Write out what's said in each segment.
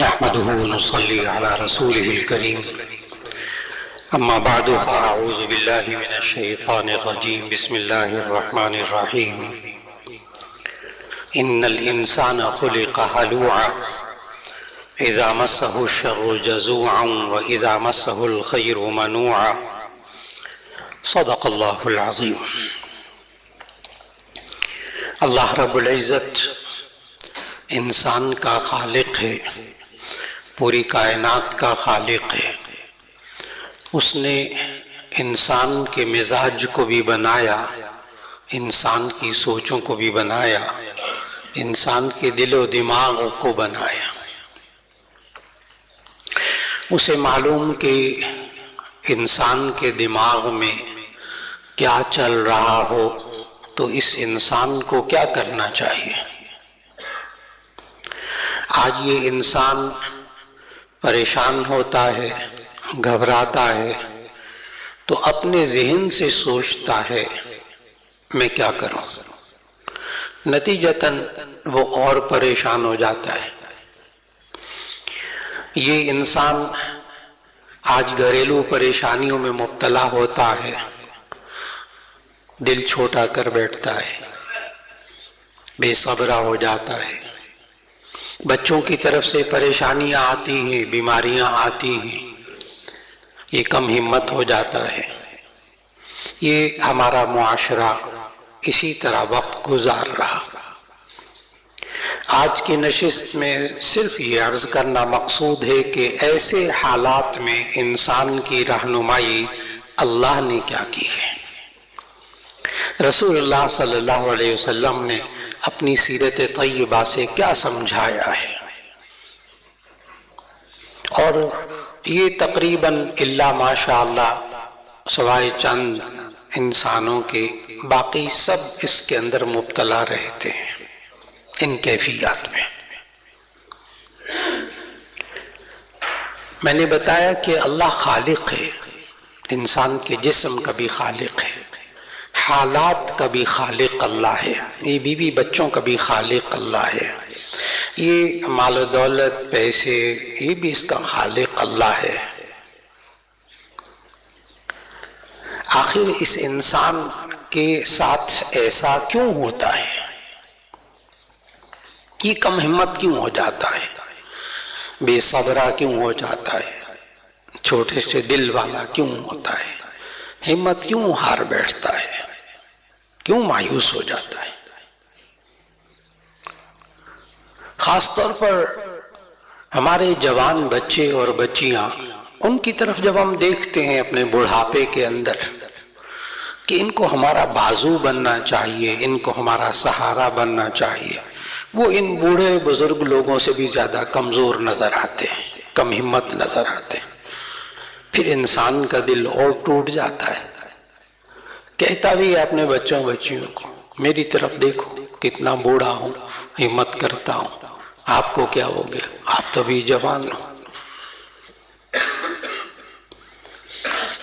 نحمده ونصلي على رسوله الكريم أما بعد فأعوذ بالله من الشيطان الرجيم بسم الله الرحمن الرحيم إن الإنسان خلق هلوعا إذا مسه الشر جزوعا وإذا مسه الخير منوعا صدق الله العظيم۔ اللہ رب العزت انسان کا خالق ہے، پوری کائنات کا خالق ہے۔ اس نے انسان کے مزاج کو بھی بنایا، انسان کی سوچوں کو بھی بنایا، انسان کے دل و دماغ کو بنایا۔ اسے معلوم کہ انسان کے دماغ میں کیا چل رہا ہو تو اس انسان کو کیا کرنا چاہیے۔ آج یہ انسان پریشان ہوتا ہے، گھبراتا ہے تو اپنے ذہن سے سوچتا ہے میں کیا کروں، نتیجتاً وہ اور پریشان ہو جاتا ہے۔ یہ انسان آج گھریلو پریشانیوں میں مبتلا ہوتا ہے، دل چھوٹا کر بیٹھتا ہے، بے صبرا ہو جاتا ہے، بچوں کی طرف سے پریشانیاں آتی ہیں، بیماریاں آتی ہیں، یہ کم ہمت ہو جاتا ہے۔ یہ ہمارا معاشرہ اسی طرح وقت گزار رہا۔ آج کی نشست میں صرف یہ عرض کرنا مقصود ہے کہ ایسے حالات میں انسان کی رہنمائی اللہ نے کیا کی ہے۔ رسول اللہ صلی اللہ علیہ وسلم نے اپنی سیرت طیبہ سے کیا سمجھایا ہے، اور یہ تقریباً الا ماشاء اللہ سوائے چند انسانوں کے باقی سب اس کے اندر مبتلا رہتے ہیں، ان کیفیات میں۔ میں نے بتایا کہ اللہ خالق ہے، انسان کے جسم کا بھی خالق ہے، حالات کا بھی خالق اللہ ہے، یہ بیوی بچوں کا بھی خالق اللہ ہے، یہ مال و دولت پیسے یہ بھی اس کا خالق اللہ ہے۔ آخر اس انسان کے ساتھ ایسا کیوں ہوتا ہے، یہ کم ہمت کیوں ہو جاتا ہے، بے صبرا کیوں ہو جاتا ہے، چھوٹے سے دل والا کیوں ہوتا ہے، ہمت کیوں ہار بیٹھتا ہے، کیوں مایوس ہو جاتا ہے۔ خاص طور پر ہمارے جوان بچے اور بچیاں، ان کی طرف جب ہم دیکھتے ہیں اپنے بڑھاپے کے اندر کہ ان کو ہمارا بازو بننا چاہیے، ان کو ہمارا سہارا بننا چاہیے، وہ ان بوڑھے بزرگ لوگوں سے بھی زیادہ کمزور نظر آتے ہیں، کم ہمت نظر آتے ہیں۔ پھر انسان کا دل اور ٹوٹ جاتا ہے، کہتا بھی ہے اپنے بچوں بچیوں کو میری طرف دیکھو کتنا بوڑھا ہوں، ہمت کرتا ہوں، آپ کو کیا ہو گیا، آپ تو بھی جوان ہو۔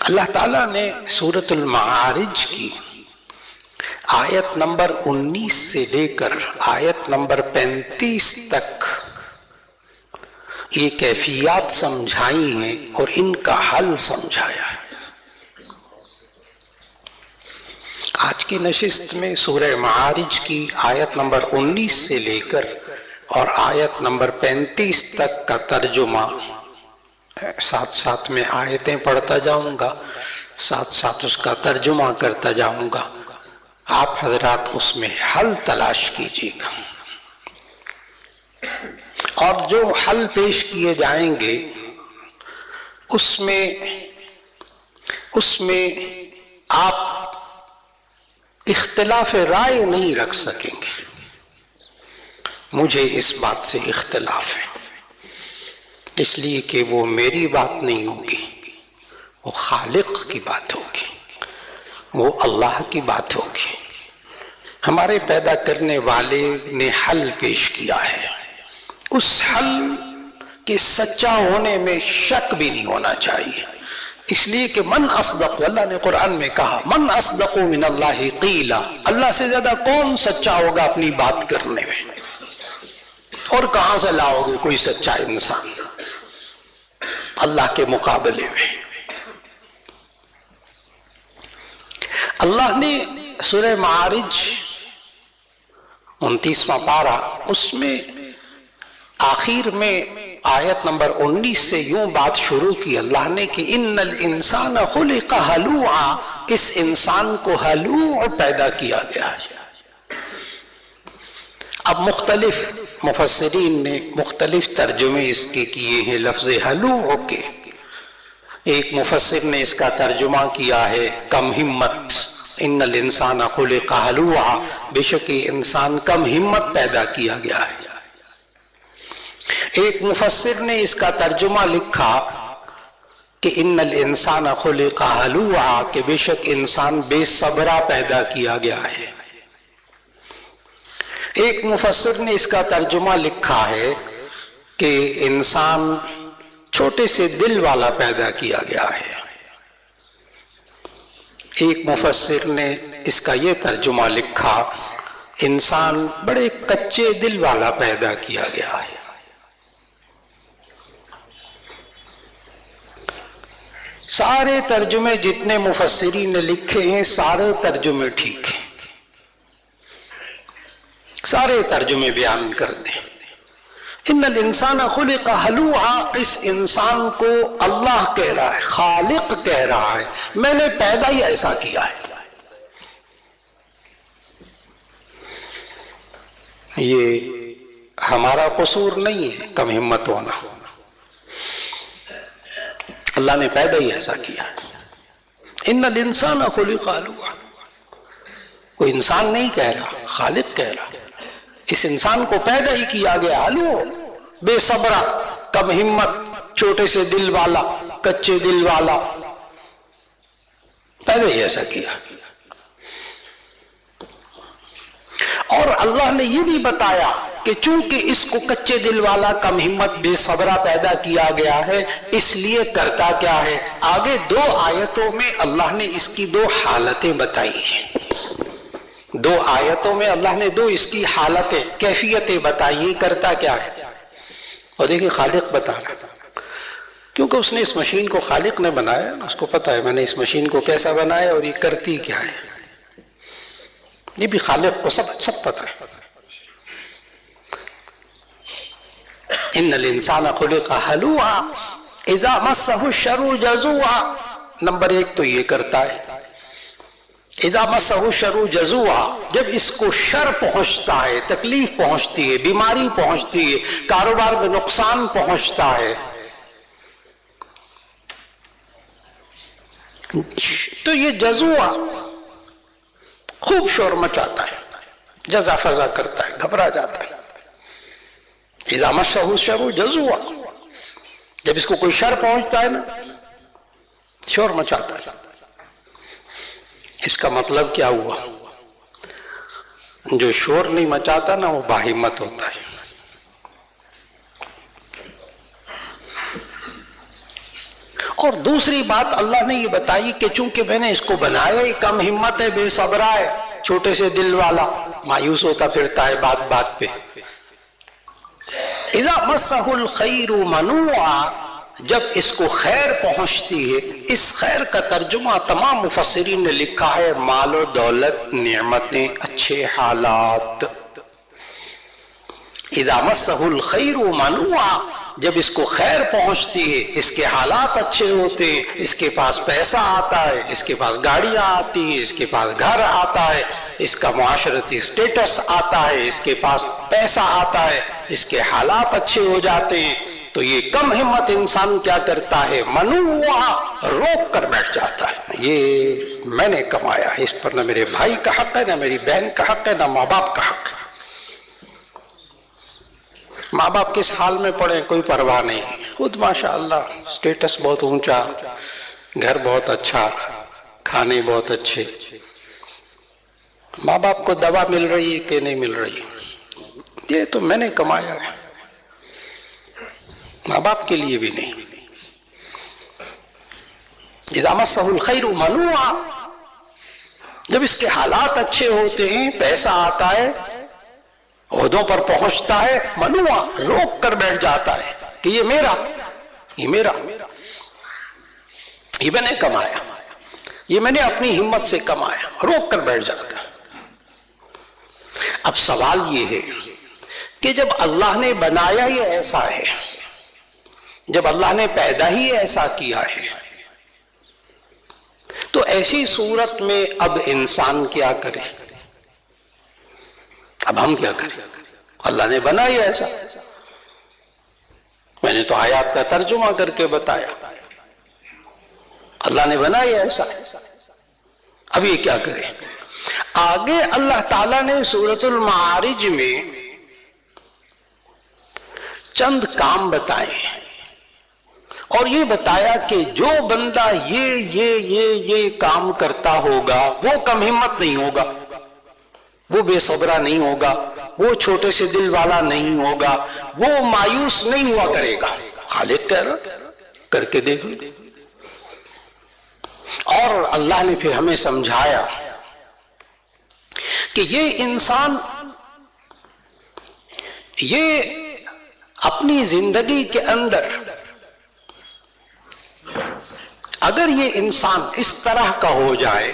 اللہ تعالیٰ نے سورۃ المعارج کی آیت نمبر 19 سے لے کر آیت نمبر 35 تک یہ کیفیات سمجھائی ہیں اور ان کا حل سمجھایا ہے۔ آج کی نشست میں سورہ معارج کی آیت نمبر 19 سے لے کر اور آیت نمبر 35 تک کا ترجمہ، ساتھ ساتھ میں آیتیں پڑھتا جاؤں گا، ساتھ ساتھ اس کا ترجمہ کرتا جاؤں گا، آپ حضرات اس میں حل تلاش کیجیے گا، اور جو حل پیش کیے جائیں گے اس میں آپ اختلاف رائے نہیں رکھ سکیں گے۔ مجھے اس بات سے اختلاف ہے، اس لیے کہ وہ میری بات نہیں ہوگی، وہ خالق کی بات ہوگی، وہ اللہ کی بات ہوگی۔ ہمارے پیدا کرنے والے نے حل پیش کیا ہے، اس حل کے سچا ہونے میں شک بھی نہیں ہونا چاہیے، اس لیے کہ من اصدق، اللہ نے قرآن میں کہا من اصدق من اللہ قیلا، اللہ سے زیادہ کون سچا ہوگا اپنی بات کرنے میں۔ اور کہاں سے لاؤ گے کوئی سچا انسان اللہ کے مقابلے میں؟ اللہ نے سورہ معارج 29واں پارہ اس میں آخر میں آیت نمبر 19 سے یوں بات شروع کی اللہ نے کہ ان الانسان خلق ہلوعا، اس انسان کو ہلوع پیدا کیا گیا ہے۔ اب مختلف مفسرین نے مختلف ترجمے اس کے کیے ہیں لفظ ہلوع کے۔ ایک مفسر نے اس کا ترجمہ کیا ہے کم ہمت، ان الانسان خلق ہلوعا، بے شک انسان کم ہمت پیدا کیا گیا ہے۔ ایک مفسر نے اس کا ترجمہ لکھا کہ ان الانسان خلق ہلوعا، کہ بے شک انسان بے صبرا پیدا کیا گیا ہے۔ ایک مفسر نے اس کا ترجمہ لکھا ہے کہ انسان چھوٹے سے دل والا پیدا کیا گیا ہے۔ ایک مفسر نے اس کا یہ ترجمہ لکھا انسان بڑے کچے دل والا پیدا کیا گیا ہے۔ سارے ترجمے جتنے مفسرین نے لکھے ہیں سارے ترجمے ٹھیک ہیں، سارے ترجمے بیان کر دیں۔ ان الانسان خلق ہلوعا، اس انسان کو اللہ کہہ رہا ہے، خالق کہہ رہا ہے، میں نے پیدا ہی ایسا کیا ہے۔ یہ ہمارا قصور نہیں ہے کم ہمت ہونا، اللہ نے پیدا ہی ایسا کیا ہے۔ ان الانسان خلق ہلوعا، کوئی انسان نہیں کہہ رہا، خالق کہہ رہا، اس انسان کو پیدا ہی کیا گیا ہلوع، بے صبرا، کم ہمت، چھوٹے سے دل والا، کچے دل والا، پیدا ہی ایسا کیا۔ اور اللہ نے یہ بھی بتایا کہ چونکہ اس کو کچے دل والا، کم ہمت، بے صبرا پیدا کیا گیا ہے، اس لیے کرتا کیا ہے؟ آگے 2 آیتوں میں اللہ نے اس کی 2 حالتیں بتائی ہیں۔ 2 آیتوں میں اللہ نے 2 اس کی حالتیں، کیفیتیں بتائی، کرتا کیا ہے۔ اور دیکھیں خالق بتا رہا ہے، کیونکہ اس نے اس مشین کو، خالق نے بنایا، اس کو پتا ہے میں نے اس مشین کو کیسا بنایا اور یہ کرتی کیا ہے۔ یہ بھی خالق کو سب پتا ہے۔ ان الانسان خلق ہلوعا اذا مسہ الشر جزوعا، نمبر 1 تو یہ کرتا ہے۔ اذا مسہ الشر جزوعا، جب اس کو شر پہنچتا ہے، تکلیف پہنچتی ہے، بیماری پہنچتی ہے، کاروبار میں نقصان پہنچتا ہے، تو یہ جزوعا خوب شور مچاتا ہے، جزا فضا کرتا ہے، گھبرا جاتا ہے۔ اذا مسہ الشر جزوعا، جب اس کو کوئی شر پہنچتا ہے نا، شور مچاتا ہے۔ اس کا مطلب کیا ہوا؟ جو شور نہیں مچاتا نا وہ باہمت ہوتا ہے۔ اور دوسری بات اللہ نے یہ بتائی کہ چونکہ میں نے اس کو بنایا ہی کم ہمت ہے، بے صبرا ہے، چھوٹے سے دل والا، مایوس ہوتا پھرتا ہے بات بات پہ۔ اذا مسہ الخیر منوعا، جب اس کو خیر پہنچتی ہے، اس خیر کا ترجمہ تمام مفسرین نے لکھا ہے مال و دولت، نعمتیں، اچھے حالات۔ اذا مسہ الخیر منوعا، جب اس کو خیر پہنچتی ہے، اس کے حالات اچھے ہوتے ہیں، اس کے پاس پیسہ آتا ہے، اس کے پاس گاڑیاں آتی ہیں، اس کے پاس گھر آتا ہے، اس کا معاشرتی سٹیٹس آتا ہے، اس کے پاس پیسہ آتا ہے، اس کے حالات اچھے ہو جاتے ہیں، تو یہ کم ہمت انسان کیا کرتا ہے؟ منوعا، روک کر بیٹھ جاتا ہے، یہ میں نے کمایا ہے، اس پر نہ میرے بھائی کا حق ہے، نہ میری بہن کا حق ہے، نہ ماں باپ کا حق ہے۔ ماں باپ کس حال میں پڑے کوئی پرواہ نہیں، خود ماشاءاللہ سٹیٹس بہت اونچا، گھر بہت اچھا، کھانے بہت اچھے، ماں باپ کو دوا مل رہی ہے کہ نہیں مل رہی، یہ تو میں نے کمایا ہے، ماں باپ کے لیے بھی نہیں۔ اذا مسہ الخیر منوعا، جب اس کے حالات اچھے ہوتے ہیں، پیسہ آتا ہے عہدوں پر پہنچتا ہے، منوع روک کر بیٹھ جاتا ہے کہ یہ میرا، یہ میرا، یہ میں نے کمایا، یہ میں نے اپنی ہمت سے کمایا، روک کر بیٹھ جاتا ہے۔ اب سوال یہ ہے کہ جب اللہ نے بنایا ہی ایسا ہے، جب اللہ نے پیدا ہی ایسا کیا ہے، تو ایسی صورت میں اب انسان کیا کرے؟ اب ہم کیا کریں؟ اللہ نے بنایا ایسا، میں نے تو آیات کا ترجمہ کر کے بتایا، اللہ نے بنایا ایسا، اب یہ کیا کرے؟ آگے اللہ تعالیٰ نے سورۃ المعارج میں چند کام بتائے اور یہ بتایا کہ جو بندہ یہ کام کرتا ہوگا وہ کم ہمت نہیں ہوگا، وہ بے صبرہ نہیں ہوگا، وہ چھوٹے سے دل والا نہیں ہوگا، وہ مایوس نہیں ہوا کرے گا۔ خالق کہہ رہا کر کے دیکھ لیں۔ اور اللہ نے پھر ہمیں سمجھایا کہ یہ انسان یہ اپنی زندگی کے اندر اگر یہ انسان اس طرح کا ہو جائے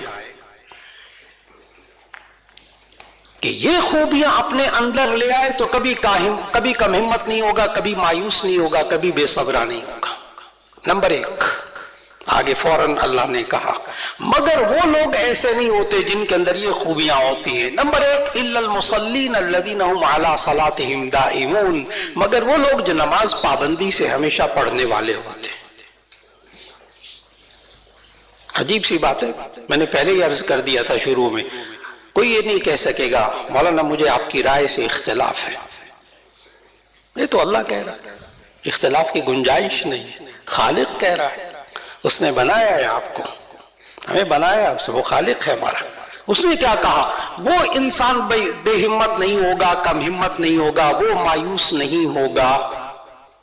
کہ یہ خوبیاں اپنے اندر لے آئے تو کبھی کم ہمت نہیں ہوگا، کبھی مایوس نہیں ہوگا، کبھی بے صبرہ نہیں ہوگا۔ نمبر ایک، آگے فوراً اللہ نے کہا مگر وہ لوگ ایسے نہیں ہوتے جن کے اندر یہ خوبیاں ہوتی ہیں۔ نمبر ایک، الا المصلین الذین هم علی صلاتهم دائمون، مگر وہ لوگ جو نماز پابندی سے ہمیشہ پڑھنے والے ہوتے ہیں۔ عجیب سی بات ہے، میں نے پہلے ہی عرض کر دیا تھا شروع میں، کوئی یہ نہیں کہہ سکے گا مولانا مجھے آپ کی رائے سے اختلاف ہے، یہ تو اللہ کہہ رہا ہے، اختلاف کی گنجائش نہیں، خالق کہہ رہا ہے، اس نے بنایا ہے آپ کو، ہمیں بنایا آپ سے، وہ خالق ہے ہمارا۔ اس نے کیا کہا؟ وہ انسان بے ہمت نہیں ہوگا، کم ہمت نہیں ہوگا، وہ مایوس نہیں ہوگا۔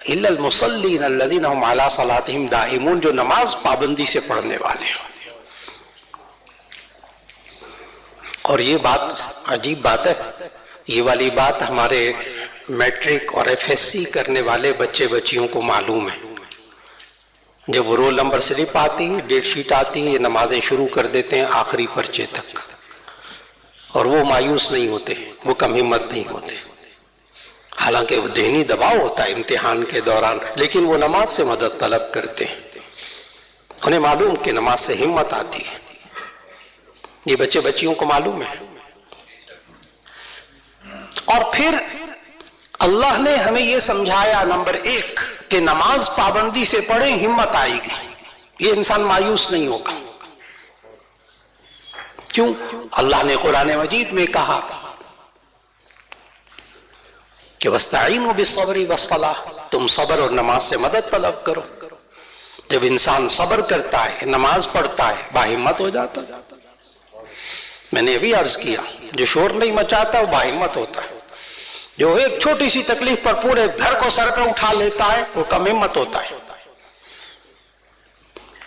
الا المصلین الذین هم علی صلاتهم دائمون، جو نماز پابندی سے پڑھنے والے ہیں۔ اور یہ بات عجیب بات ہے، یہ والی بات ہمارے میٹرک اور ایف ایس سی کرنے والے بچے بچیوں کو معلوم ہے۔ جب وہ رول نمبر سلپ آتی ہے، ڈیٹ شیٹ آتی ہے، یہ نمازیں شروع کر دیتے ہیں آخری پرچے تک، اور وہ مایوس نہیں ہوتے، وہ کم ہمت نہیں ہوتے، حالانکہ وہ ذہنی دباؤ ہوتا ہے امتحان کے دوران، لیکن وہ نماز سے مدد طلب کرتے ہیں، انہیں معلوم کہ نماز سے ہمت آتی ہے، یہ بچے بچیوں کو معلوم ہے۔ اور پھر اللہ نے ہمیں یہ سمجھایا نمبر ایک کہ نماز پابندی سے پڑھیں، ہمت آئے گی، یہ انسان مایوس نہیں ہوگا۔ کیوں؟ اللہ نے قرآن مجید میں کہا کہ وَاسْتَعِينُوا بِالصَّبْرِ وَالصَّلَاةِ، تم صبر اور نماز سے مدد طلب کرو۔ جب انسان صبر کرتا ہے، نماز پڑھتا ہے، باہمت ہو جاتا ہے۔ میں نے ابھی عرض کیا جو شور نہیں مچاتا وہ باہمت ہوتا ہے، جو ایک چھوٹی سی تکلیف پر پورے گھر کو سر پہ اٹھا لیتا ہے وہ کم ہمت ہوتا ہے۔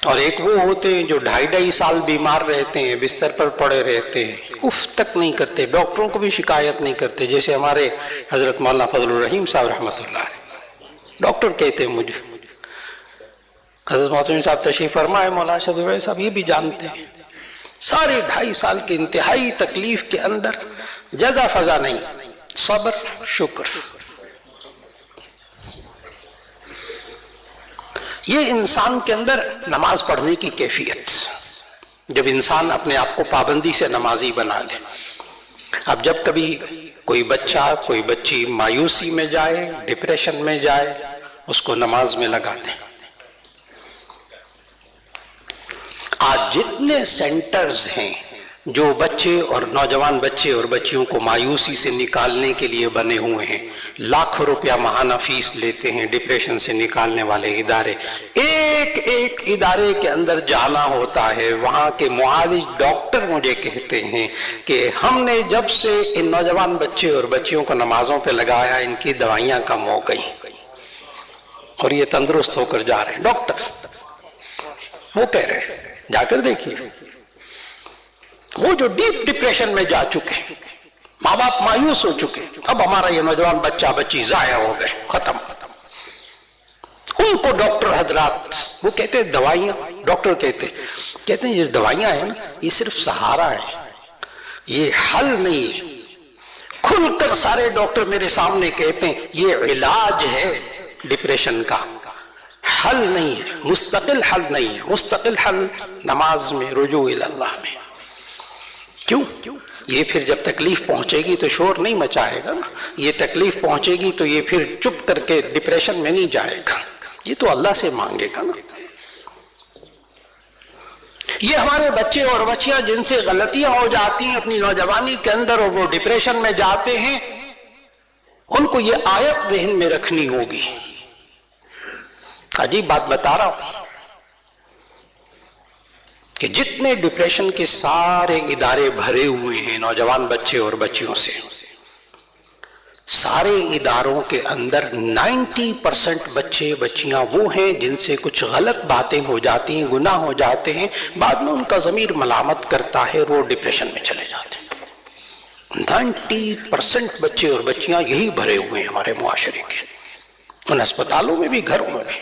اور ایک وہ ہوتے ہیں جو 2.5 سال بیمار رہتے ہیں، بستر پر پڑے رہتے ہیں، اف تک نہیں کرتے، ڈاکٹروں کو بھی شکایت نہیں کرتے، جیسے ہمارے حضرت مولانا فضل الرحیم صاحب رحمۃ اللہ علیہ، ڈاکٹر کہتے ہیں مجھے، حضرت محترم صاحب تشریف فرمائے، مولانا شفیع صاحب یہ بھی جانتے ہیں، سارے 2.5 سال کی انتہائی تکلیف کے اندر جزا فضا نہیں، صبر شکر۔ یہ انسان کے اندر نماز پڑھنے کی کیفیت، جب انسان اپنے آپ کو پابندی سے نمازی بنا لے۔ اب جب کبھی کوئی بچہ کوئی بچی مایوسی میں جائے، ڈپریشن میں جائے، اس کو نماز میں لگا دیں۔ آج جتنے سینٹرز ہیں جو بچے اور نوجوان بچے اور بچیوں کو مایوسی سے نکالنے کے لیے بنے ہوئے ہیں، لاکھوں روپیہ ماہانہ فیس لیتے ہیں ڈپریشن سے نکالنے والے ادارے، ایک ایک ادارے کے اندر جانا ہوتا ہے، وہاں کے معالج ڈاکٹر مجھے کہتے ہیں کہ ہم نے جب سے ان نوجوان بچے اور بچیوں کو نمازوں پہ لگایا، ان کی دوائیاں کم ہو گئیں اور یہ تندرست ہو کر جا رہے ہیں۔ ڈاکٹر وہ کہہ رہے ہیں، جا کر دیکھیے، وہ جو ڈیپ ڈپریشن میں جا چکے ہیں، ماں باپ مایوس ہو چکے، اب ہمارا یہ نوجوان بچہ بچی ضائع ہو گئے، ختم۔ ان کو ڈاکٹر حضرات وہ کہتے ہیں دوائیاں، ڈاکٹر کہتے ہیں یہ دوائیاں ہیں نا یہ صرف سہارا ہے، یہ حل نہیں ہے۔ کھل کر سارے ڈاکٹر میرے سامنے کہتے ہیں یہ علاج ہے ڈپریشن کا، حل نہیں ہے، مستقل حل نہیں ہے۔ مستقل حل نماز میں، رجوع الی اللہ میں۔ کیوں؟ یہ پھر جب تکلیف پہنچے گی تو شور نہیں مچائے گا نا، یہ تکلیف پہنچے گی تو یہ پھر چپ کر کے ڈپریشن میں نہیں جائے گا، یہ تو اللہ سے مانگے گا نا۔ یہ ہمارے بچے اور بچیاں جن سے غلطیاں ہو جاتی ہیں اپنی نوجوانی کے اندر اور وہ ڈپریشن میں جاتے ہیں، ان کو یہ آیت ذہن میں رکھنی ہوگی۔ عجیب بات بتا رہا ہوں کہ جتنے ڈپریشن کے سارے ادارے بھرے ہوئے ہیں نوجوان بچے اور بچیوں سے، سارے اداروں کے اندر 90% بچے بچیاں وہ ہیں جن سے کچھ غلط باتیں ہو جاتی ہیں، گناہ ہو جاتے ہیں، بعد میں ان کا ضمیر ملامت کرتا ہے، وہ ڈپریشن میں چلے جاتے ہیں۔ 90% بچے اور بچیاں یہی بھرے ہوئے ہیں ہمارے معاشرے کے، ان اسپتالوں میں بھی، گھروں میں بھی۔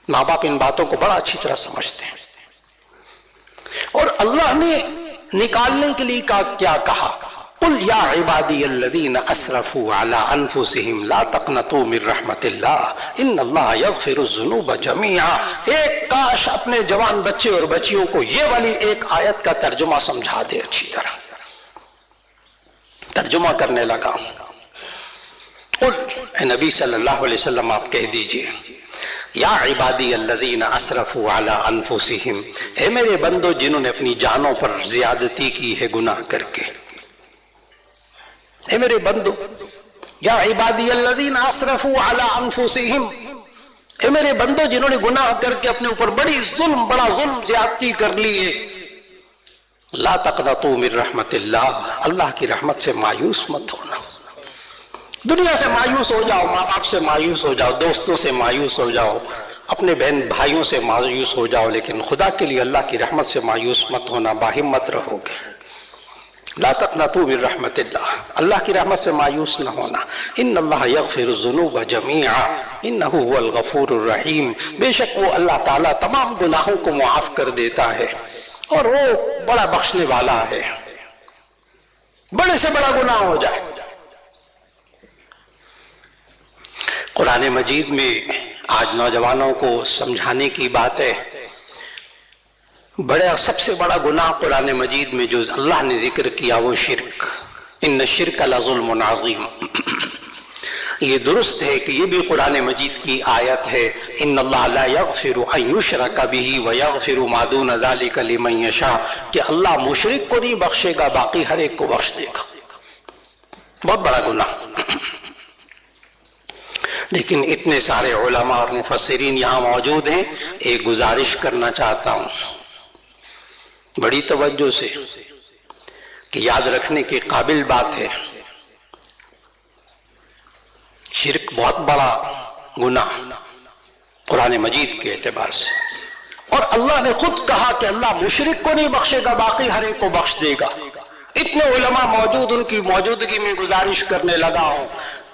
ماں باپ ان باتوں کو بڑا اچھی طرح سمجھتے ہیں، اور اللہ نے نکالنے کے لیے کیا کہا؟ قل یا عبادی الذین اسرفوا علی انفسہم لا تقنطوا من رحمت اللہ ان اللہ یغفر الذنوب جمیعا۔ ایک کاش اپنے جوان بچے اور بچیوں کو یہ والی ایک آیت کا ترجمہ سمجھا دے اچھی طرح۔ ترجمہ کرنے لگا، قل اے نبی صلی اللہ علیہ وسلم آپ کہہ دیجئے یا عبادی الذین اسرفوا علی انفسہم، اے میرے بندو جنہوں نے اپنی جانوں پر زیادتی کی ہے گناہ کر کے، اے میرے بندو، یا عبادی الذین اسرفوا علی انفسہم، اے میرے بندو جنہوں نے گناہ کر کے اپنے اوپر بڑا ظلم زیادتی کر لیے، لا تقنطوا من رحمت اللہ، اللہ کی رحمت سے مایوس مت ہونا۔ دنیا سے مایوس ہو جاؤ، ماں باپ سے مایوس ہو جاؤ، دوستوں سے مایوس ہو جاؤ، اپنے بہن بھائیوں سے مایوس ہو جاؤ، لیکن خدا کے لیے اللہ کی رحمت سے مایوس مت ہونا، باہمت رہو گے۔ لا تقنطوا من رحمت اللہ، اللہ کی رحمت سے مایوس نہ ہونا۔ ان اللہ یغفر الذنوب جمیعا انہ هو الغفور الرحیم، بے شک وہ اللہ تعالیٰ تمام گناہوں کو معاف کر دیتا ہے اور وہ بڑا بخشنے والا ہے۔ بڑے سے بڑا گناہ ہو جائے، قرآن مجید میں آج نوجوانوں کو سمجھانے کی بات ہے، سب سے بڑا گناہ قرآن مجید میں جو اللہ نے ذکر کیا وہ شرک، ان الشرک لظلم عظیم۔ یہ درست ہے کہ یہ بھی قرآن مجید کی آیت ہے، ان اللہ لا یغفر ان یشرک بہ ویغفر ما دون ذلک لمن یشاء، کہ اللہ مشرک کو نہیں بخشے گا، باقی ہر ایک کو بخش دے گا۔ بہت بڑا گناہ۔ لیکن اتنے سارے علماء اور مفسرین یہاں موجود ہیں، ایک گزارش کرنا چاہتا ہوں بڑی توجہ سے کہ یاد رکھنے کے قابل بات ہے۔ شرک بہت بڑا گناہ قرآن مجید کے اعتبار سے، اور اللہ نے خود کہا کہ اللہ مشرک کو نہیں بخشے گا، باقی ہر ایک کو بخش دے گا۔ اتنے علماء موجود، ان کی موجودگی میں گزارش کرنے لگا ہوں،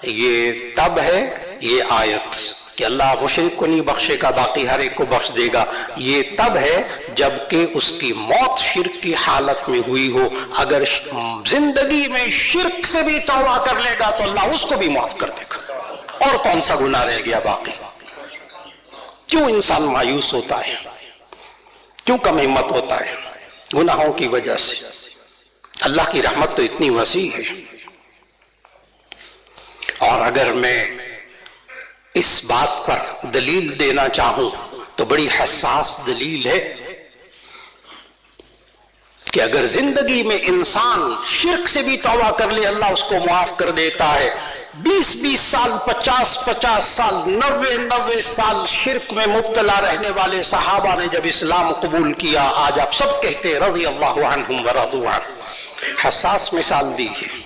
یہ تب ہے یہ آیت کہ اللہ مشرک کو نہیں بخشے گا، باقی ہر ایک کو بخش دے گا، یہ تب ہے جبکہ اس کی موت شرک کی حالت میں ہوئی ہو۔ اگر زندگی میں شرک سے بھی توبہ کر لے گا تو اللہ اس کو بھی معاف کر دے گا، اور کون سا گناہ رہ گیا باقی؟ کیوں انسان مایوس ہوتا ہے، کیوں کم ہمت ہوتا ہے؟ گناہوں کی وجہ سے۔ اللہ کی رحمت تو اتنی وسیع ہے، اور اگر میں اس بات پر دلیل دینا چاہوں تو بڑی حساس دلیل ہے کہ اگر زندگی میں انسان شرک سے بھی توبہ کر لے اللہ اس کو معاف کر دیتا ہے۔ 20 سال، 50 سال، 90 سال شرک میں مبتلا رہنے والے صحابہ نے جب اسلام قبول کیا، آج آپ سب کہتے ہیں رضی اللہ عنہم ورضوا عنہ۔ حساس مثال دی ہے۔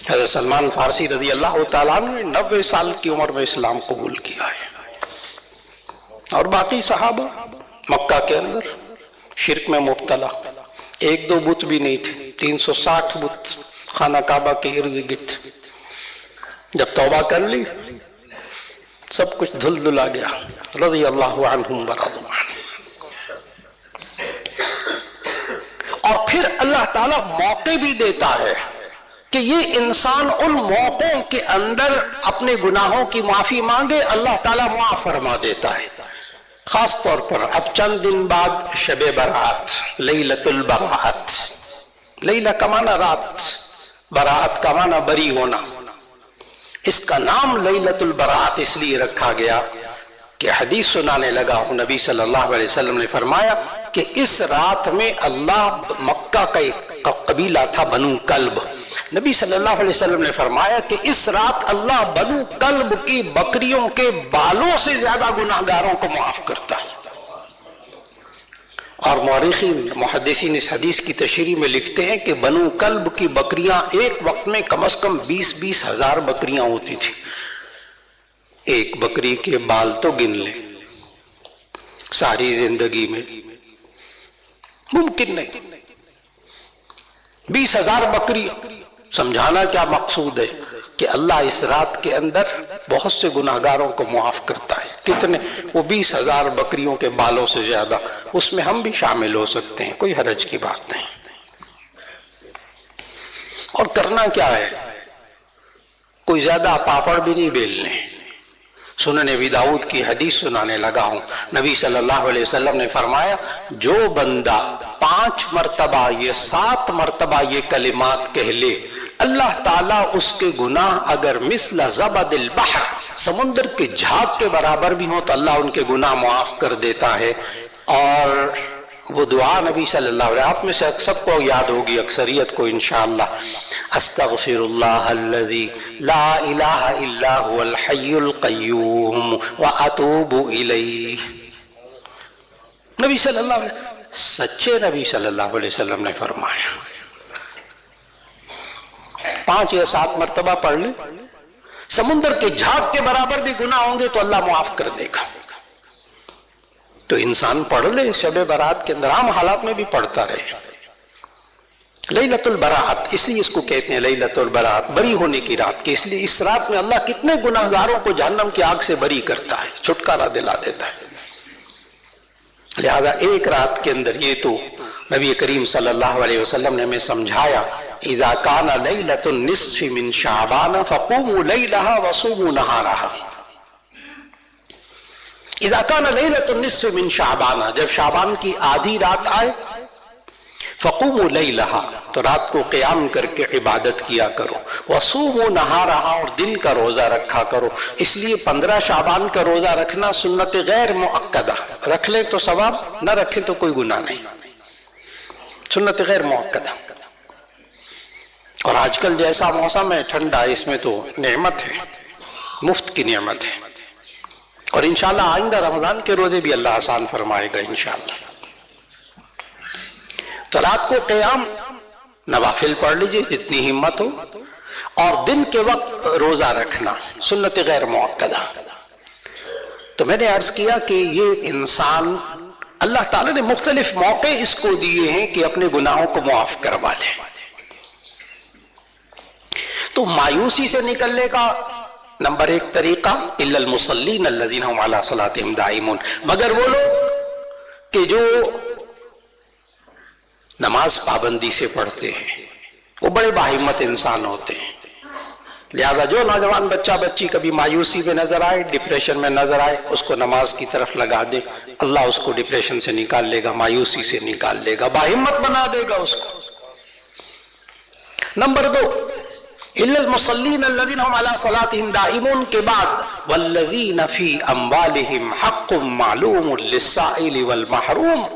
حضرت سلمان فارسی رضی اللہ تعالیٰ عنہ نے 90 سال کی عمر میں اسلام قبول کیا ہے، اور باقی صحابہ مکہ کے اندر شرک میں مبتلا، ایک دو بت بھی نہیں تھے، 360 بت خانہ کعبہ کے ارد گرد۔ جب توبہ کر لی سب کچھ دھل دھلا گیا، رضی اللہ عنہم ورضوا عنہ۔ اور پھر اللہ تعالیٰ موقع بھی دیتا ہے کہ یہ انسان ان موقعوں کے اندر اپنے گناہوں کی معافی مانگے، اللہ تعالیٰ معاف فرما دیتا ہے۔ خاص طور پر اب چند دن بعد شب برات، لیلۃ البراۃ، لیلہ کا معنی رات، برات کا معنی بری ہونا۔ اس کا نام لیلۃ البراۃ اس لیے رکھا گیا کہ حدیث سنانے لگا ہوں، نبی صلی اللہ علیہ وسلم نے فرمایا کہ اس رات میں اللہ، مکہ کا ایک قبیلہ تھا بنو کلب، نبی صلی اللہ علیہ وسلم نے فرمایا کہ اس رات اللہ بنو کلب کی بکریوں کے بالوں سے زیادہ گناہگاروں کو معاف کرتا ہے۔ اور مورخین محدثین اس حدیث کی تشریح میں لکھتے ہیں کہ بنو کلب کی بکریاں ایک وقت میں کم از کم 20 ہزار بکریاں ہوتی تھی۔ ایک بکری کے بال تو گن لیں، ساری زندگی میں ممکن نہیں۔ 20,000 بکری، سمجھانا کیا مقصود ہے کہ اللہ اس رات کے اندر بہت سے گناہگاروں کو معاف کرتا ہے۔ کتنے؟ وہ 20,000 بکریوں کے بالوں سے زیادہ، اس میں ہم بھی شامل ہو سکتے ہیں، کوئی حرج کی بات نہیں۔ اور کرنا کیا ہے؟ کوئی زیادہ پاپڑ بھی نہیں بیلنے۔ سنن ابی داؤد کی حدیث سنانے لگا ہوں، نبی صلی اللہ علیہ وسلم نے فرمایا جو بندہ 5 مرتبہ یہ 7 مرتبہ یہ کلمات کہہ لے، اللہ تعالیٰ اس کے گناہ اگر مثل زبد البحر، سمندر کے جھاگ کے برابر بھی ہوں تو اللہ ان کے گناہ معاف کر دیتا ہے۔ اور وہ دعا نبی صلی اللہ علیہ وسلم، آپ میں سے سب کو یاد ہوگی، اکثریت کو انشاءاللہ، استغفر اللہ الذی لا الہ الا هو الحی القیوم واتوب الیہ۔ نبی صلی اللہ علیہ وسلم، سچے نبی صلی اللہ علیہ وسلم نے فرمایا 5 یا 7 مرتبہ پڑھ لیں، سمندر کے جھاگ کے برابر بھی گناہ ہوں گے تو اللہ معاف کر دے گا۔ تو انسان پڑھ لے شب برات کے اندر، عام حالات میں بھی پڑھتا رہے۔ لیلۃ البراۃ اس لیے اس کو کہتے ہیں لیلۃ البراۃ، بری ہونے کی رات کی، اس لیے اس رات میں اللہ کتنے گناہگاروں کو جہنم کی آگ سے بری کرتا ہے، چھٹکارا دلا دیتا ہے۔ لہذا ایک رات کے اندر یہ تو نبی کریم صلی اللہ علیہ وسلم نے ہمیں سمجھایا، اذا کان لیلۃ النصف من شعبان فقوموا لیلہا وصوموا نہارہا۔ اذا کان لیلۃ النصف من شعبان، جب شعبان کی آدھی رات آئے، فقوموا لیلہا تو رات کو قیام کر کے عبادت کیا کرو، وصوموا نہارہا اور دن کا روزہ رکھا کرو۔ اس لیے 15 شعبان کا روزہ رکھنا سنت غیر مؤکدہ، رکھ لیں تو ثواب، نہ رکھیں تو کوئی گناہ نہیں، سنت غیر مؤکدہ۔ اور آج کل جیسا موسم ہے ٹھنڈا، اس میں تو نعمت ہے، مفت کی نعمت ہے۔ اور انشاءاللہ آئندہ رمضان کے روزے بھی اللہ آسان فرمائے گا انشاءاللہ۔ تو رات کو قیام، نوافل پڑھ لیجئے جتنی ہمت ہو، اور دن کے وقت روزہ رکھنا سنت غیر مؤکدہ۔ تو میں نے عرض کیا کہ یہ انسان، اللہ تعالیٰ نے مختلف موقع اس کو دیے ہیں کہ اپنے گناہوں کو معاف کروا لے۔ تو مایوسی سے نکلنے کا نمبر 1 طریقہ، الا المصلین الذین هم علی صلاتهم دائمون، مگر وہ لوگ کہ جو نماز پابندی سے پڑھتے ہیں، وہ بڑے باہمت انسان ہوتے ہیں۔ لہذا جو نوجوان بچہ بچی کبھی مایوسی میں نظر آئے، ڈپریشن میں نظر آئے، اس کو نماز کی طرف لگا دے، اللہ اس کو ڈپریشن سے نکال لے گا، مایوسی سے نکال لے گا، باہمت بنا دے گا اس کو۔ نمبر 2، الا المصلین الذین هم علی صلاتهم دائمون کے بعد والذین فی اموالهم حق معلوم للسائل والمحروم۔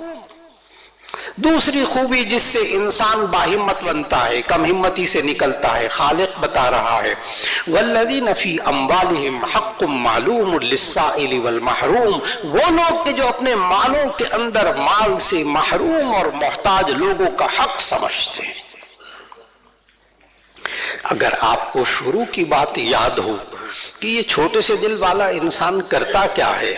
دوسری خوبی جس سے انسان باہمت بنتا ہے، کم ہمتی سے نکلتا ہے، خالق بتا رہا ہے، والذین فی اموالہم حق معلوم للسائل والمحروم، وہ لوگ کہ جو اپنے مالوں کے اندر مال سے محروم اور محتاج لوگوں کا حق سمجھتے ہیں۔ اگر آپ کو شروع کی بات یاد ہو کہ یہ چھوٹے سے دل والا انسان کرتا کیا ہے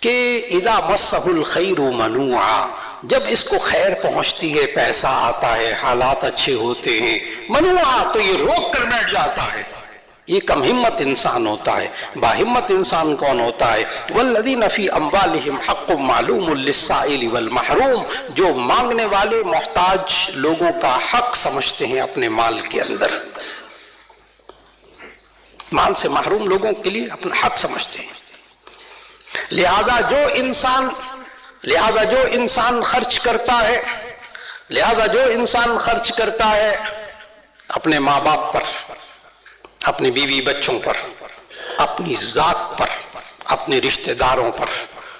کہ اذا مسہ الخیر منوعا جب اس کو خیر پہنچتی ہے، پیسہ آتا ہے، حالات اچھے ہوتے ہیں، منوعہ تو یہ روک کر بیٹھ جاتا ہے. یہ کم ہمت انسان ہوتا ہے. باہمت انسان کون ہوتا ہے؟ والذین فی اموالہم حق معلوم للسائل والمحروم، جو مانگنے والے محتاج لوگوں کا حق سمجھتے ہیں اپنے مال کے اندر، مال سے محروم لوگوں کے لیے اپنا حق سمجھتے ہیں. لہذا جو انسان خرچ کرتا ہے اپنے ماں باپ پر، اپنے بیوی بچوں پر، اپنی ذات پر، اپنے رشتہ داروں پر،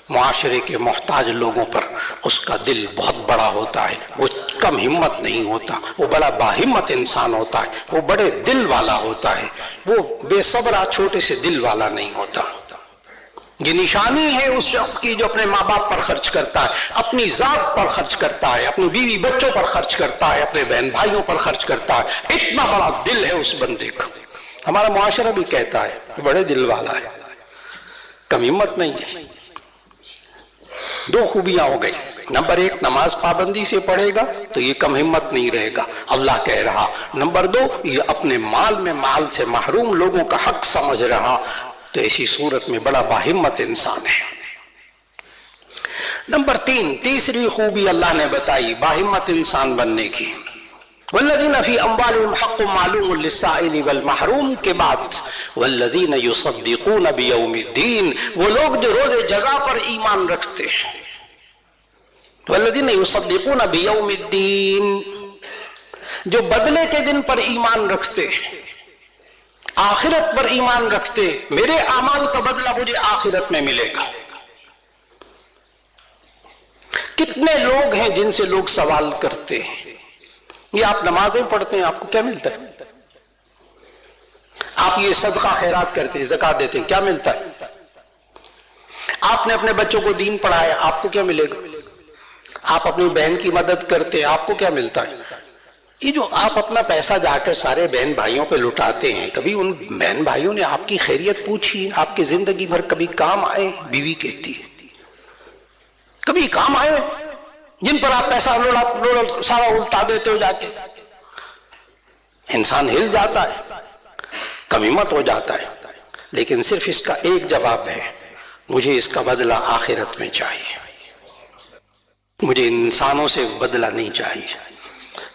معاشرے کے محتاج لوگوں پر، اس کا دل بہت بڑا ہوتا ہے. وہ کم ہمت نہیں ہوتا، وہ بڑا باہمت انسان ہوتا ہے، وہ بڑے دل والا ہوتا ہے، وہ بے صبرا چھوٹے سے دل والا نہیں ہوتا. یہ نشانی ہے اس شخص کی جو اپنے ماں باپ پر خرچ کرتا ہے، اپنی ذات پر خرچ کرتا ہے، اپنی بیوی بچوں پر خرچ کرتا ہے، اپنے بہن بھائیوں پر خرچ کرتا ہے. اتنا بڑا دل ہے اس بندے کا. ہمارا معاشرہ بھی کہتا ہے کہ بڑے دل والا ہے، کم ہمت نہیں ہے. دو خوبیاں ہو گئی. نمبر ایک، نماز پابندی سے پڑھے گا تو یہ کم ہمت نہیں رہے گا، اللہ کہہ رہا. نمبر دو، یہ اپنے مال سے محروم لوگوں کا حق سمجھ رہا، تو ایسی صورت میں بڑا باہمت انسان ہے. نمبر تین، تیسری خوبی اللہ نے بتائی باہمت انسان بننے کی. والذین فی اموالہم حق معلوم للسائل والمحروم کے بعد والذین یصدقون بیوم الدین، وہ لوگ جو روز جزا پر ایمان رکھتے ہیں. والذین یصدقون بیوم الدین، جو بدلے کے دن پر ایمان رکھتے ہیں، آخرت پر ایمان رکھتے، میرے اعمال کا بدلہ مجھے آخرت میں ملے گا. کتنے لوگ ہیں جن سے لوگ سوال کرتے ہیں، یہ آپ نمازیں پڑھتے ہیں، آپ کو کیا ملتا ہے؟ آپ یہ صدقہ خیرات کرتے ہیں، زکوٰۃ دیتے ہیں، کیا ملتا ہے؟ آپ نے اپنے بچوں کو دین پڑھایا، آپ کو کیا ملے گا؟ آپ اپنی بہن کی مدد کرتے ہیں، آپ کو کیا ملتا ہے؟ یہ جو آپ اپنا پیسہ جا کر سارے بہن بھائیوں پہ لٹاتے ہیں، کبھی ان بہن بھائیوں نے آپ کی خیریت پوچھی؟ آپ کی زندگی بھر کبھی کام آئے؟ بیوی کہتی ہے کبھی کام آئے جن پر آپ پیسہ سارا الٹا دیتے ہو جا کے؟ انسان ہل جاتا ہے، کم ہمت ہو جاتا ہے. لیکن صرف اس کا ایک جواب ہے، مجھے اس کا بدلہ آخرت میں چاہیے، مجھے انسانوں سے بدلہ نہیں چاہیے.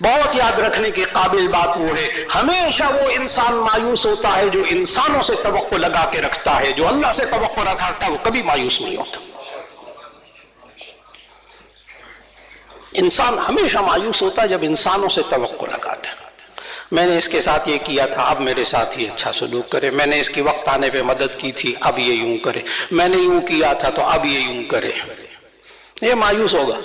بہت یاد رکھنے کے قابل بات وہ ہے، ہمیشہ وہ انسان مایوس ہوتا ہے جو انسانوں سے توقع لگا کے رکھتا ہے. جو اللہ سے توقع رکھتا ہے وہ کبھی مایوس نہیں ہوتا. انسان ہمیشہ مایوس ہوتا ہے جب انسانوں سے توقع لگاتا ہے. میں نے اس کے ساتھ یہ کیا تھا، اب میرے ساتھ یہ اچھا سلوک کرے. میں نے اس کی وقت آنے پہ مدد کی تھی، اب یہ یوں کرے. میں نے یوں کیا تھا تو اب یہ یوں کرے. یہ مایوس ہوگا.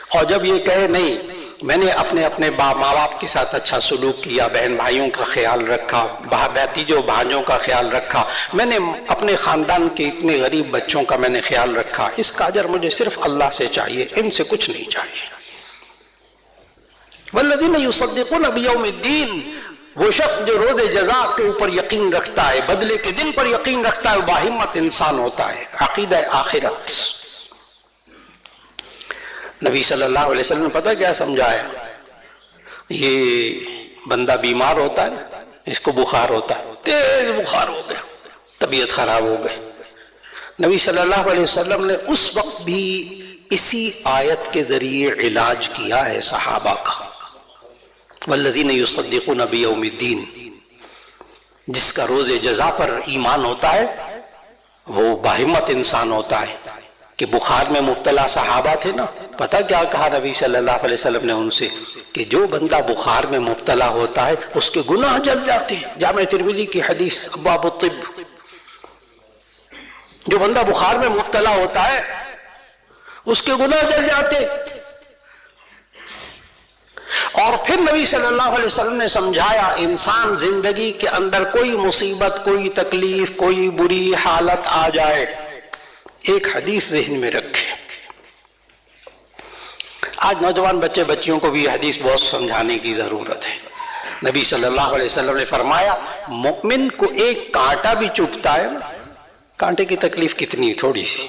اور جب یہ کہے نہیں، میں نے اپنے ماں باپ کے ساتھ اچھا سلوک کیا، بہن بھائیوں کا خیال رکھا، بھتیجوں بھانجوں کا خیال رکھا، میں نے اپنے خاندان کے اتنے غریب بچوں کا میں نے خیال رکھا، اس کا اجر مجھے صرف اللہ سے چاہیے، ان سے کچھ نہیں چاہیے. والذین یصدقون بیوم الدین، وہ شخص جو روز جزا کے اوپر یقین رکھتا ہے، بدلے کے دن پر یقین رکھتا ہے، باہمت انسان ہوتا ہے. عقیدہ آخرت. نبی صلی اللہ علیہ وسلم نے پتہ کیا سمجھایا؟ یہ بندہ بیمار ہوتا ہے نا، اس کو بخار ہوتا ہے، تیز بخار ہو گیا، طبیعت خراب ہو گئی. نبی صلی اللہ علیہ وسلم نے اس وقت بھی اسی آیت کے ذریعے علاج کیا ہے صحابہ کا. والذین یصدقون بیوم الدین، جس کا روز جزا پر ایمان ہوتا ہے وہ باہمت انسان ہوتا ہے. کہ بخار میں مبتلا صحابہ تھے نا، پتہ کیا کہا نبی صلی اللہ علیہ وسلم نے ان سے؟ کہ جو بندہ بخار میں مبتلا ہوتا ہے اس کے گناہ جل جاتے ہیں. جامع ترمذی کی حدیث ابواب الطب. جو بندہ بخار میں مبتلا ہوتا ہے اس کے گناہ جل جاتے. اور پھر نبی صلی اللہ علیہ وسلم نے سمجھایا، انسان زندگی کے اندر کوئی مصیبت، کوئی تکلیف، کوئی بری حالت آ جائے، ایک حدیث ذہن میں رکھے. آج نوجوان بچے بچیوں کو بھی یہ حدیث بہت سمجھانے کی ضرورت ہے. نبی صلی اللہ علیہ وسلم نے فرمایا، مومن کو ایک کانٹا بھی چبھتا ہے نا، کانٹے کی تکلیف کتنی تھوڑی سی،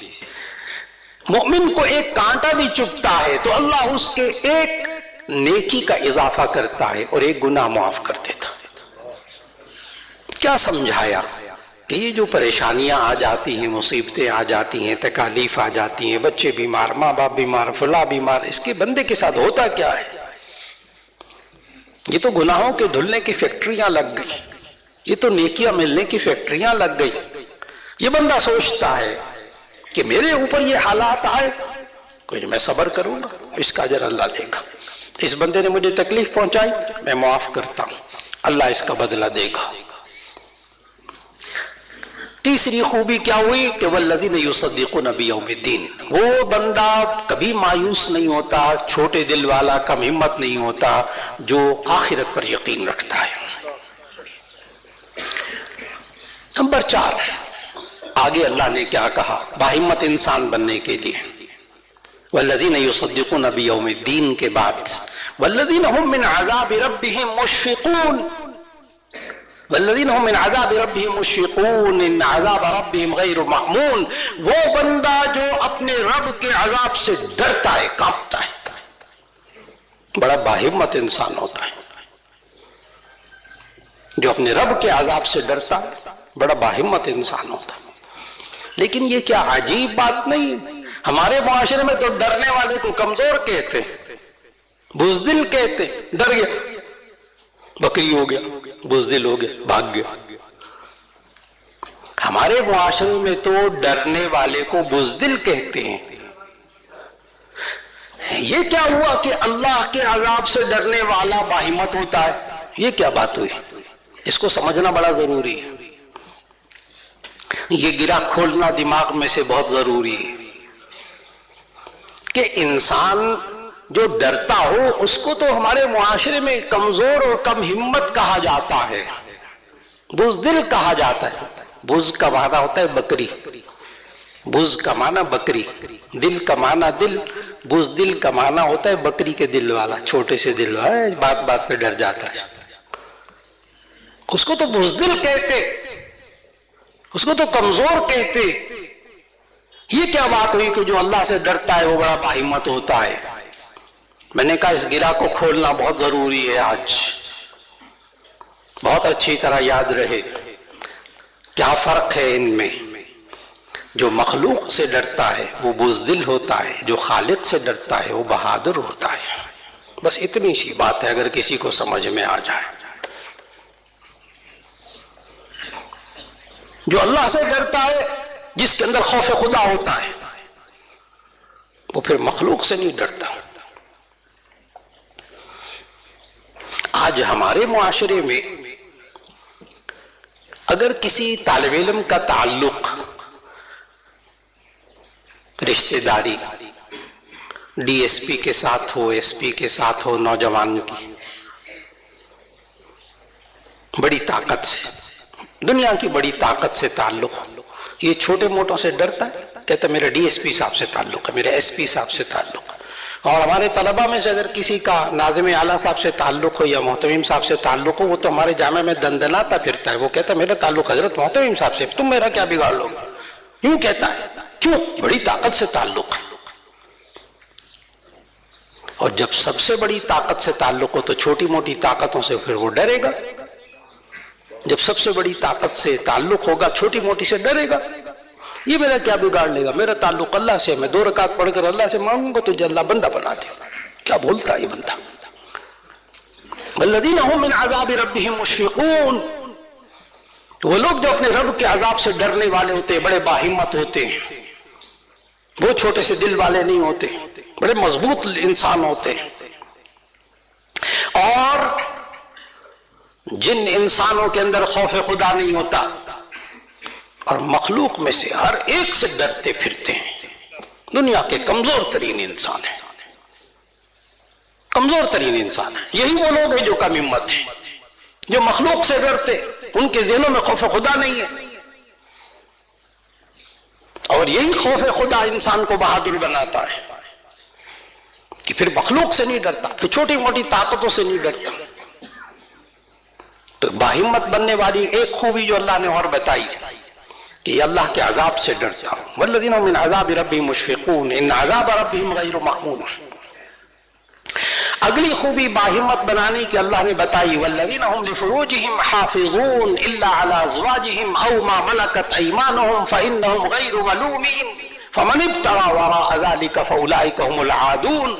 مومن کو ایک کانٹا بھی چبھتا ہے تو اللہ اس کے ایک نیکی کا اضافہ کرتا ہے اور ایک گناہ معاف کر دیتا ہے۔ کیا سمجھایا کہ یہ جو پریشانیاں آ جاتی ہیں، مصیبتیں آ جاتی ہیں، تکالیف آ جاتی ہیں، بچے بیمار، ماں باپ بیمار، فلاں بیمار، اس کے بندے کے ساتھ ہوتا کیا ہے؟ یہ تو گناہوں کے دھلنے کی فیکٹریاں لگ گئی، یہ تو نیکیاں ملنے کی فیکٹریاں لگ گئی۔ یہ بندہ سوچتا ہے کہ میرے اوپر یہ حالات آئے، کوئی میں صبر کروں گا، اس کا اجر اللہ دے گا۔ اس بندے نے مجھے تکلیف پہنچائی، میں معاف کرتا ہوں، اللہ اس کا بدلہ دے گا۔ تیسری خوبی کیا ہوئی کہ والذین یصدقون بیوم الدین، وہ بندہ کبھی مایوس نہیں ہوتا، چھوٹے دل والا، کم ہمت نہیں ہوتا، جو آخرت پر یقین رکھتا ہے۔ نمبر 4، آگے اللہ نے کیا کہا باہمت انسان بننے کے لیے؟ والذین یصدقون بیوم الدین کے بعد والذین هم من عذاب ربهم مشفقون، والذین هم من عذاب ربهم مشفقون ان عذاب ربهم غیر مأمون، وہ بندہ جو اپنے رب کے عذاب سے ڈرتا ہے، کانپتا ہے، بڑا باہمت انسان ہوتا ہے جو اپنے رب کے عذاب سے ڈرتا ہے، بڑا باہمت انسان ہوتا ہے۔ لیکن یہ کیا عجیب بات نہیں؟ ہمارے معاشرے میں تو ڈرنے والے کو کمزور کہتے، بزدل کہتے، ڈر گیا، بکری ہو گیا، بزدل ہو گیا، بھاگ گیا۔ ہمارے معاشرے میں تو ڈرنے والے کو بزدل کہتے ہیں۔ یہ کیا ہوا کہ اللہ کے عذاب سے ڈرنے والا باہمت ہوتا ہے؟ یہ کیا بات ہوئی؟ اس کو سمجھنا بڑا ضروری ہے، یہ گرہ کھولنا دماغ میں سے بہت ضروری ہے کہ انسان جو ڈرتا ہو اس کو تو ہمارے معاشرے میں کمزور اور کم ہمت کہا جاتا ہے، بزدل کہا جاتا ہے۔ بز کا معنی ہوتا ہے بکری، بز کا معنی بکری، دل کا معنی دل، بزدل کا معنی ہوتا ہے بکری کے دل والا، چھوٹے سے دل والا، بات بات پہ ڈر جاتا ہے، اس کو تو بزدل کہتے، اس کو تو کمزور کہتے۔ یہ کیا بات ہوئی کہ جو اللہ سے ڈرتا ہے وہ بڑا باہمت ہوتا ہے؟ میں نے کہا اس گرہ کو کھولنا بہت ضروری ہے آج، بہت اچھی طرح یاد رہے کیا فرق ہے ان میں۔ جو مخلوق سے ڈرتا ہے وہ بزدل ہوتا ہے، جو خالق سے ڈرتا ہے وہ بہادر ہوتا ہے۔ بس اتنی سی بات ہے، اگر کسی کو سمجھ میں آ جائے۔ جو اللہ سے ڈرتا ہے، جس کے اندر خوف خدا ہوتا ہے، وہ پھر مخلوق سے نہیں ڈرتا۔ آج ہمارے معاشرے میں اگر کسی طالب علم کا تعلق رشتہ داری ڈی ایس پی کے ساتھ ہو، ایس پی کے ساتھ ہو، نوجوان کی بڑی طاقت سے، دنیا کی بڑی طاقت سے تعلق، یہ چھوٹے موٹوں سے ڈرتا ہے، کہتا ہے میرا ڈی ایس پی صاحب سے تعلق ہے، میرا ایس پی صاحب سے تعلق ہے۔ اور ہمارے طلبہ میں سے اگر کسی کا ناظم اعلیٰ صاحب سے تعلق ہو یا محتمیم صاحب سے تعلق ہو، وہ تو ہمارے جامعہ میں دندناتا پھرتا ہے، وہ کہتا ہے میرا تعلق حضرت محتمیم صاحب سے، تم میرا کیا بگاڑ لو گے؟ یوں کہتا ہے، کیوں؟ بڑی طاقت سے تعلق ہے۔ اور جب سب سے بڑی طاقت سے تعلق ہو تو چھوٹی موٹی طاقتوں سے پھر وہ ڈرے گا۔ جب سب سے بڑی طاقت سے تعلق ہوگا چھوٹی موٹی سے ڈرے گا، یہ میرا کیا بگاڑ لے گا، میرا تعلق اللہ سے، میں 2 رکعت پڑھ کر اللہ سے مانگوں گا تو اللہ بندہ بنا دے۔ کیا بولتا ہے یہ بندہ؟ والذین هم من عذاب ربهم مشفقون، وہ لوگ جو اپنے رب کے عذاب سے ڈرنے والے ہوتے ہیں، بڑے باہمت ہوتے ہیں، وہ چھوٹے سے دل والے نہیں ہوتے، بڑے مضبوط انسان ہوتے ہیں۔ اور جن انسانوں کے اندر خوف خدا نہیں ہوتا اور مخلوق میں سے ہر ایک سے ڈرتے پھرتے ہیں، دنیا کے کمزور ترین انسان ہیں، کمزور ترین انسان ہیں، یہی وہ لوگ ہیں جو کم ہمت ہیں، جو مخلوق سے ڈرتے، ان کے ذہنوں میں خوف خدا نہیں ہے۔ اور یہی خوف خدا انسان کو بہادر بناتا ہے کہ پھر مخلوق سے نہیں ڈرتا، پھر چھوٹی موٹی طاقتوں سے نہیں ڈرتا۔ تو باہمت بننے والی ایک خوبی جو اللہ نے اور بتائی کہ یہ اللہ کے عذاب سے ڈرتا ہوں. والذین هم من عذاب ربهم مشفقون ان عذاب ربهم غیر مأمون. اگلی خوبی باہمت بنانے کی اللہ نے بتائی والذین هم لفروجهم حافظون الا على ازواجهم او ما ملكت ايمانهم فانهم غیر ملومین فمن ابتغى وراء ذلك فاولئک هم العادون.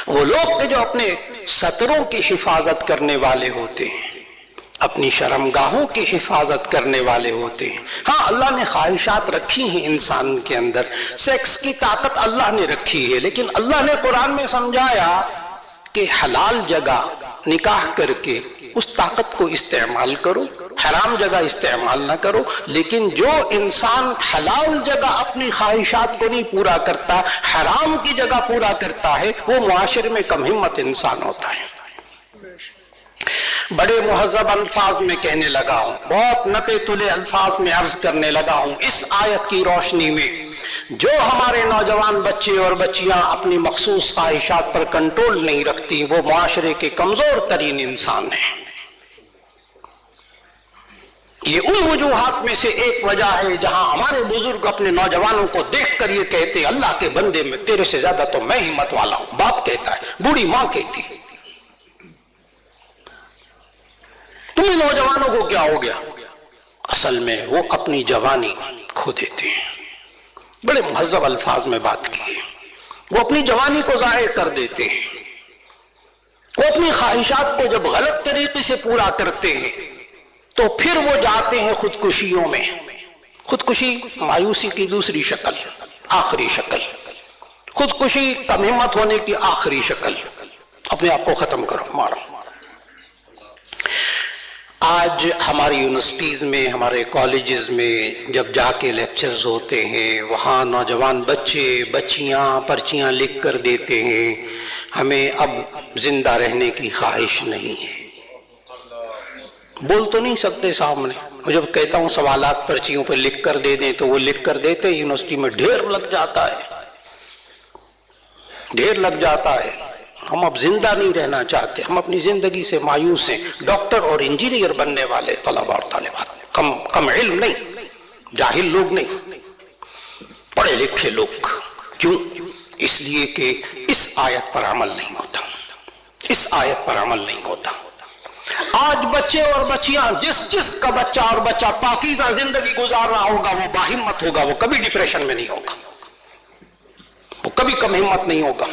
وہ لوگ کہ جو اپنے ستروں کی حفاظت کرنے والے ہوتے ہیں، اپنی شرمگاہوں کی حفاظت کرنے والے ہوتے ہیں. ہاں اللہ نے خواہشات رکھی ہیں انسان کے اندر، سیکس کی طاقت اللہ نے رکھی ہے، لیکن اللہ نے قرآن میں سمجھایا کہ حلال جگہ نکاح کر کے اس طاقت کو استعمال کرو، حرام جگہ استعمال نہ کرو. لیکن جو انسان حلال جگہ اپنی خواہشات کو نہیں پورا کرتا، حرام کی جگہ پورا کرتا ہے، وہ معاشرے میں کم ہمت انسان ہوتا ہے. بڑے مہذب الفاظ میں کہنے لگا ہوں، بہت نپے تلے الفاظ میں عرض کرنے لگا ہوں، اس آیت کی روشنی میں جو ہمارے نوجوان بچے اور بچیاں اپنی مخصوص خواہشات پر کنٹرول نہیں رکھتی، وہ معاشرے کے کمزور ترین انسان ہیں. یہ ان وجوہات میں سے ایک وجہ ہے جہاں ہمارے بزرگ اپنے نوجوانوں کو دیکھ کر یہ کہتے اللہ کے بندے میں تیرے سے زیادہ تو میں ہمت والا ہوں. باپ کہتا ہے، بوڑھی ماں کہتی ہے. تمہیں نوجوانوں کو کیا ہو گیا؟ اصل میں وہ اپنی جوانی کھو دیتے ہیں. بڑے مہذب الفاظ میں بات کی ہے. وہ اپنی جوانی کو ضائع کر دیتے ہیں. وہ اپنی خواہشات کو جب غلط طریقے سے پورا کرتے ہیں تو پھر وہ جاتے ہیں خودکشیوں میں. خودکشی مایوسی کی دوسری شکل، آخری شکل. خودکشی کم ہمت ہونے کی آخری شکل. اپنے آپ کو ختم کرو، مارو. آج ہماری یونیورسٹیز میں، ہمارے کالجز میں جب جا کے لیکچرز ہوتے ہیں، وہاں نوجوان بچے بچیاں پرچیاں لکھ کر دیتے ہیں ہمیں اب زندہ رہنے کی خواہش نہیں ہے. بول تو نہیں سکتے سامنے. میں جب کہتا ہوں سوالات پرچیوں پہ لکھ کر دے دیں تو وہ لکھ کر دیتے ہیں. یونیورسٹی میں ڈھیر لگ جاتا ہے، ڈھیر لگ جاتا ہے. ہم اب زندہ نہیں رہنا چاہتے، ہم اپنی زندگی سے مایوس ہیں. ڈاکٹر اور انجینئر بننے والے طلبہ اور طالبات، کم علم نہیں، جاہل لوگ نہیں، پڑھے لکھے لوگ. کیوں؟ اس لیے کہ اس آیت پر عمل نہیں ہوتا. اس آیت پر عمل نہیں ہوتا. آج بچے اور بچیاں، جس کا بچہ اور بچہ پاکیزہ زندگی گزار رہا ہوگا وہ باہمت ہوگا، وہ کبھی ڈپریشن میں نہیں ہوگا، وہ کبھی کم ہمت نہیں ہوگا.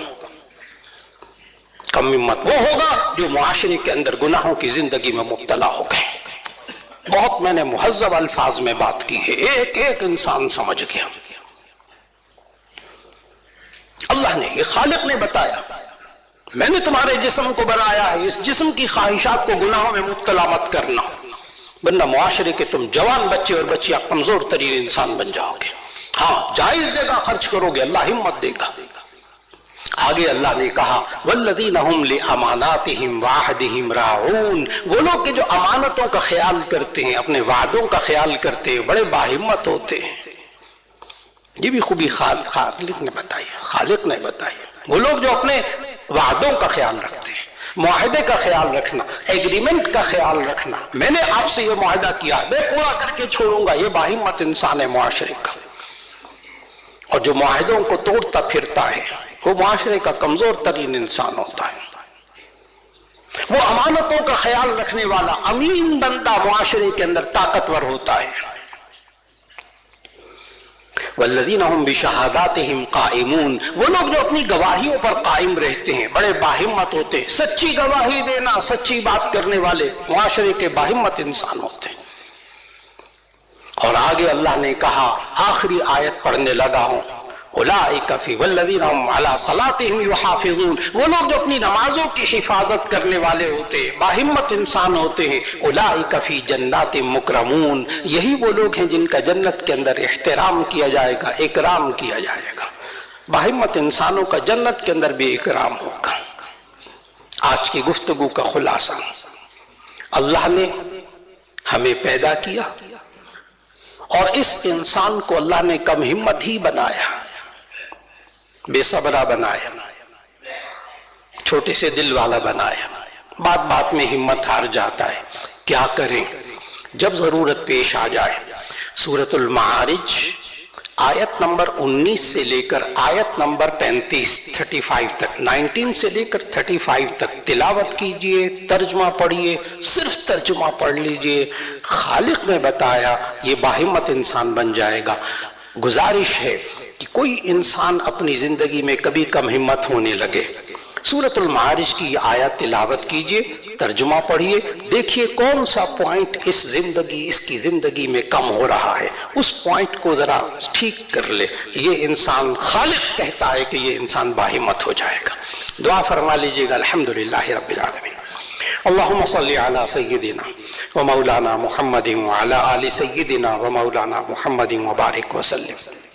کم ہمت وہ ہوگا جو معاشرے کے اندر گناہوں کی زندگی میں مبتلا ہو گئے. بہت میں نے مہذب الفاظ میں بات کی ہے، ایک ایک انسان سمجھ گیا. اللہ نے، یہ خالق نے بتایا میں نے تمہارے جسم کو بنایا ہے، اس جسم کی خواہشات کو گناہوں میں مبتلا مت کرنا، ورنہ معاشرے کے تم جوان بچے اور بچیاں کمزور ترین انسان بن جاؤ گے. ہاں جائز جگہ خرچ کرو گے، اللہ ہمت دے گا. آگے اللہ نے کہا والذین هم لاماناتهم وعہدهم راعون. وہ لوگ کہ جو امانتوں کا خیال کرتے ہیں، اپنے وعدوں کا خیال کرتے ہیں، بڑے باہمت ہوتے ہیں. یہ بھی خوبی خالق نے بتائی، خالق نے بتائی. وہ لوگ جو اپنے وعدوں کا خیال رکھتے ہیں، معاہدے کا خیال رکھنا، ایگریمنٹ کا خیال رکھنا. میں نے آپ سے یہ معاہدہ کیا، میں پورا کر کے چھوڑوں گا. یہ باہمت انسان ہے معاشرے کا. اور جو معاہدوں کو توڑتا پھرتا ہے وہ معاشرے کا کمزور ترین انسان ہوتا ہے. وہ امانتوں کا خیال رکھنے والا امین بنتا معاشرے کے اندر طاقتور ہوتا ہے. والذین هم بشہاداتهم قائمون. وہ لوگ جو اپنی گواہیوں پر قائم رہتے ہیں بڑے باہمت ہوتے ہیں. سچی گواہی دینا، سچی بات کرنے والے معاشرے کے باہمت انسان ہوتے ہیں. اور آگے اللہ نے کہا، آخری آیت پڑھنے لگا ہوں، اولئک فی والذین هم علی صلاتهم یحافظون. وہ لوگ جو اپنی نمازوں کی حفاظت کرنے والے ہوتے ہیں، باہمت انسان ہوتے ہیں. اولئک فی جنات مکرمون. یہی وہ لوگ ہیں جن کا جنت کے اندر احترام کیا جائے گا، اکرام کیا جائے گا. باہمت انسانوں کا جنت کے اندر بھی اکرام ہوگا. آج کی گفتگو کا خلاصہ، اللہ نے ہمیں پیدا کیا اور اس انسان کو اللہ نے کم ہمت ہی بنایا، بے صبرا بنایا، چھوٹے سے دل والا بنایا. بات بات میں ہمت ہار جاتا ہے. کیا کریں؟ جب ضرورت پیش آ جائے سورۃ المعارج آیت نمبر 19 سے لے کر آیت نمبر 35 تک، 19 سے لے کر 35 تک تلاوت کیجئے، ترجمہ پڑھیے، صرف ترجمہ پڑھ لیجئے۔ خالق نے بتایا یہ باہمت انسان بن جائے گا۔ گزارش ہے کہ کوئی انسان اپنی زندگی میں کبھی کم ہمت ہونے لگے، سورۃ المعارج کی آیت تلاوت کیجئے، ترجمہ پڑھیے، دیکھیے کون سا پوائنٹ اس کی زندگی میں کم ہو رہا ہے، اس پوائنٹ کو ذرا ٹھیک کر لے، یہ انسان، خالق کہتا ہے کہ یہ انسان باہمت ہو جائے گا۔ دعا فرما لیجئے گا۔ الحمدللہ رب العالمین، اللہم صلی علی سیدنا و مولانا محمد وعلی آل سیدنا و مولانا محمد وبارک وسلم۔